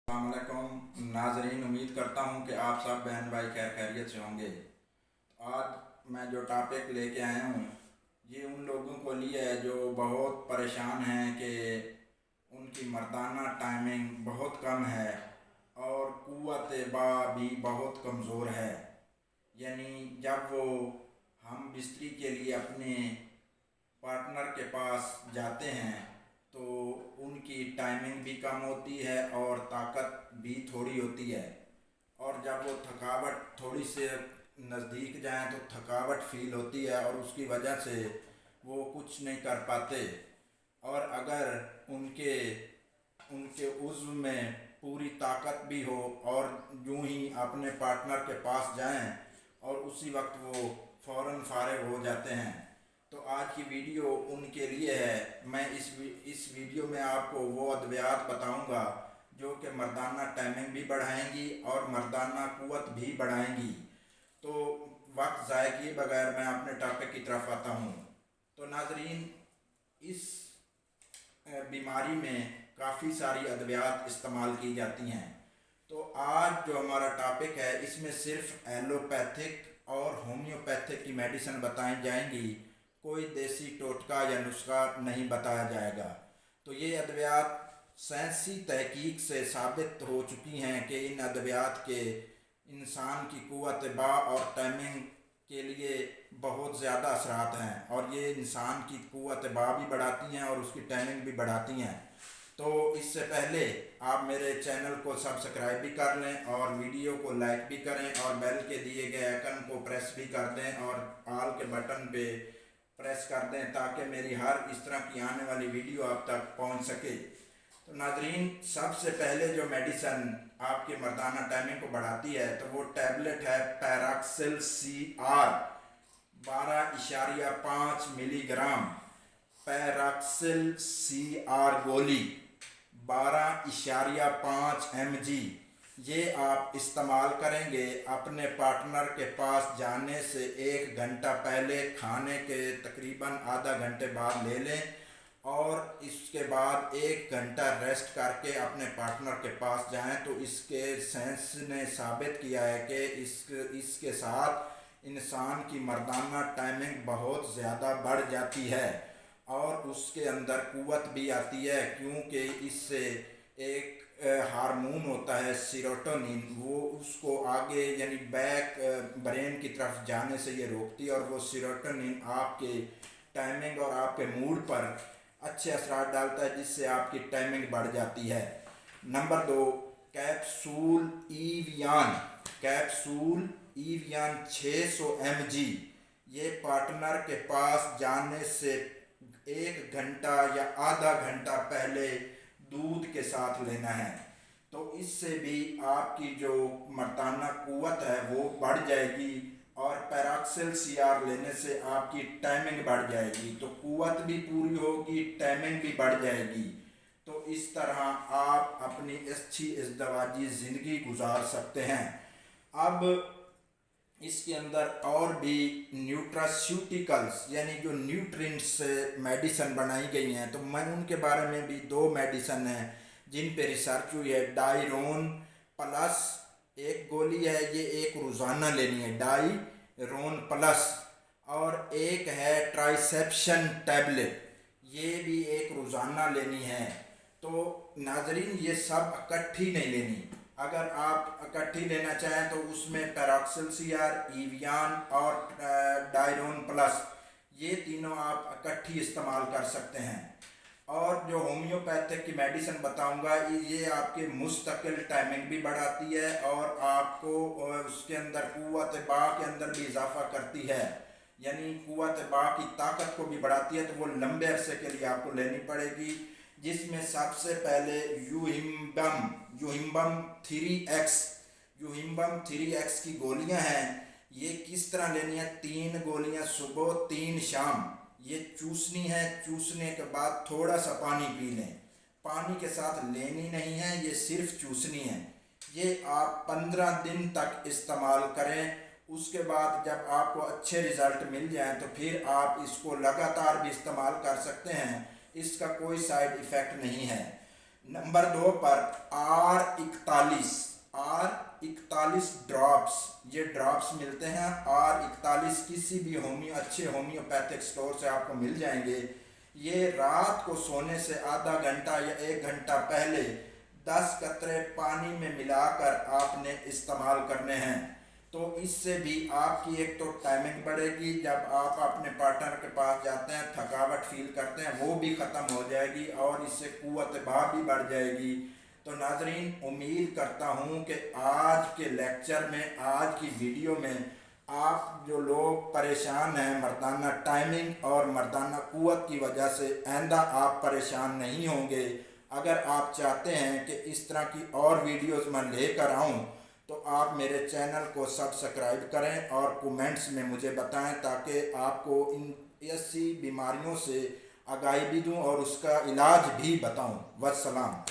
अस्सलाम वालेकुम नाजरीन, उम्मीद करता हूँ कि आप सब बहन भाई खैर खैरियत से होंगे। आज मैं जो टॉपिक लेके आया हूँ ये उन लोगों को लिए है जो बहुत परेशान हैं कि उनकी मर्दाना टाइमिंग बहुत कम है और क़ुव्वत बा भी बहुत कमज़ोर है। यानी जब वो हम बिस्तरी के लिए अपने पार्टनर के पास जाते हैं तो उनकी टाइमिंग भी कम होती है और ताकत भी थोड़ी होती है, और जब वो थकावट थोड़ी से नज़दीक जाएं तो थकावट फील होती है और उसकी वजह से वो कुछ नहीं कर पाते। और अगर उनके उनके उज़्व में पूरी ताकत भी हो और यूं ही अपने पार्टनर के पास जाएं और उसी वक्त वो फ़ौरन फारिग हो जाते हैं। तो आज की वीडियो उनके लिए है। मैं इस वीडियो में आपको वो अद्वियात बताऊंगा जो कि मर्दाना टाइमिंग भी बढ़ाएंगी और मर्दाना क़ुव्वत भी बढ़ाएंगी। तो वक्त ज़ाय किए बगैर मैं अपने टॉपिक की तरफ आता हूँ। तो नाजरीन, इस बीमारी में काफ़ी सारी अद्वियात इस्तेमाल की जाती हैं। तो आज जो हमारा टॉपिक है इसमें सिर्फ एलोपैथिक और होम्योपैथिक की मेडिसिन बताई जाएंगी, कोई देसी टोटका या नुस्खा नहीं बताया जाएगा। तो ये अद्वियात साइंसी तहकीक से साबित हो चुकी हैं कि इन अद्वियात के इंसान की क़ुव्वत बा और टाइमिंग के लिए बहुत ज़्यादा असरात हैं, और ये इंसान की क़ुव्वत बा भी बढ़ाती हैं और उसकी टाइमिंग भी बढ़ाती हैं। तो इससे पहले आप मेरे चैनल को सब्सक्राइब भी कर लें और वीडियो को लाइक भी करें और बेल के दिए गए आइकन को प्रेस भी कर दें और ऑल के बटन पे प्रेस कर दें ताकि मेरी हर इस तरह की आने वाली वीडियो आप तक पहुंच सके। तो नाजरीन, सबसे पहले जो मेडिसन आपके मर्दाना टाइमिंग को बढ़ाती है तो वो टैबलेट है पैराक्सिल CR 12.5 मिलीग्राम। पैराक्सिल CR गोली 12.5 mg। ये आप इस्तेमाल करेंगे अपने पार्टनर के पास जाने से 1 घंटा पहले, खाने के तकरीबन आधा घंटे बाद ले लें और इसके बाद 1 घंटा रेस्ट करके अपने पार्टनर के पास जाएं। तो इसके साइंस ने साबित किया है कि इसके साथ इंसान की मर्दाना टाइमिंग बहुत ज़्यादा बढ़ जाती है और उसके अंदर क़ुव्वत भी आती है, क्योंकि इससे एक हार्मोन होता है सेरोटोनिन, वो उसको आगे यानी बैक ब्रेन की तरफ जाने से ये रोकती है और वो सेरोटोनिन आपके टाइमिंग और आपके मूड पर अच्छे असरात डालता है जिससे आपकी टाइमिंग बढ़ जाती है। Number 2, capsule Evion 600 mg। ये पार्टनर के पास जाने से 1 घंटा या आधा घंटा पहले दूध के साथ लेना है। तो इससे भी आपकी जो मर्दाना क़ुव्वत है वो बढ़ जाएगी और पैराक्सिल CR लेने से आपकी टाइमिंग बढ़ जाएगी। तो क़ुव्वत भी पूरी होगी, टाइमिंग भी बढ़ जाएगी। तो इस तरह आप अपनी अच्छी इज़्दिवाजी ज़िंदगी गुजार सकते हैं। अब इसके अंदर और भी न्यूट्रास्यूटिकल्स यानी जो न्यूट्रिएंट्स से मेडिसिन बनाई गई हैं, तो मैं उनके बारे में भी 2 मेडिसिन हैं जिन पे रिसर्च हुई है। डायरोन प्लस एक गोली है, ये एक रोज़ाना लेनी है, डायरोन प्लस, और एक है ट्राइसेप्शन टैबलेट, ये भी एक रोज़ाना लेनी है। तो नाजरीन, ये सब इकट्ठी नहीं लेनी। अगर आप इकट्ठी लेना चाहें तो उसमें पैराक्सिल CR, ईवियान और डायरोन प्लस, ये तीनों आप इकट्ठी इस्तेमाल कर सकते हैं। और जो होम्योपैथिक की मेडिसिन बताऊंगा ये आपके मुस्तकिल टाइमिंग भी बढ़ाती है और आपको उसके अंदर क़ुव्वत बा के अंदर भी इजाफा करती है, यानी क़ुव्वत बा की ताकत को भी बढ़ाती है। तो वो लंबे अरसे के लिए आपको लेनी पड़ेगी, जिसमें सबसे पहले यूहिम्बम 3x की गोलियां हैं। ये किस तरह लेनी है? 3 गोलियां सुबह 3 शाम, ये चूसनी है। चूसने के बाद थोड़ा सा पानी पी लें, पानी के साथ लेनी नहीं है, ये सिर्फ चूसनी है। ये आप 15 दिन तक इस्तेमाल करें। उसके बाद जब आपको अच्छे रिज़ल्ट मिल जाएं तो फिर आप इसको लगातार भी इस्तेमाल कर सकते हैं, इसका कोई साइड इफ़ेक्ट नहीं है। नंबर 2 पर R41 ड्रॉप्स, ये ड्रॉप्स मिलते हैं R41, किसी भी अच्छे होम्योपैथिक स्टोर से आपको मिल जाएंगे। ये रात को सोने से आधा घंटा या 1 घंटा पहले 10 कतरे पानी में मिलाकर आपने इस्तेमाल करने हैं। तो इससे भी आपकी एक तो टाइमिंग बढ़ेगी, जब आप अपने पार्टनर के पास जाते हैं थकावट फील करते हैं वो भी ख़त्म हो जाएगी और इससे कुव्वत बा भी बढ़ जाएगी। तो नाजरीन, उम्मीद करता हूँ कि आज के लेक्चर में, आज की वीडियो में आप जो लोग परेशान हैं मर्दाना टाइमिंग और मर्दाना कुव्वत की वजह से, आइंदा आप परेशान नहीं होंगे। अगर आप चाहते हैं कि इस तरह की और वीडियोस मैं लेकर आऊँ तो आप मेरे चैनल को सब्सक्राइब करें और कमेंट्स में मुझे बताएं, ताकि आपको इन ऐसी बीमारियों से आगाही भी दूं और उसका इलाज भी बताऊं। वस्सलाम।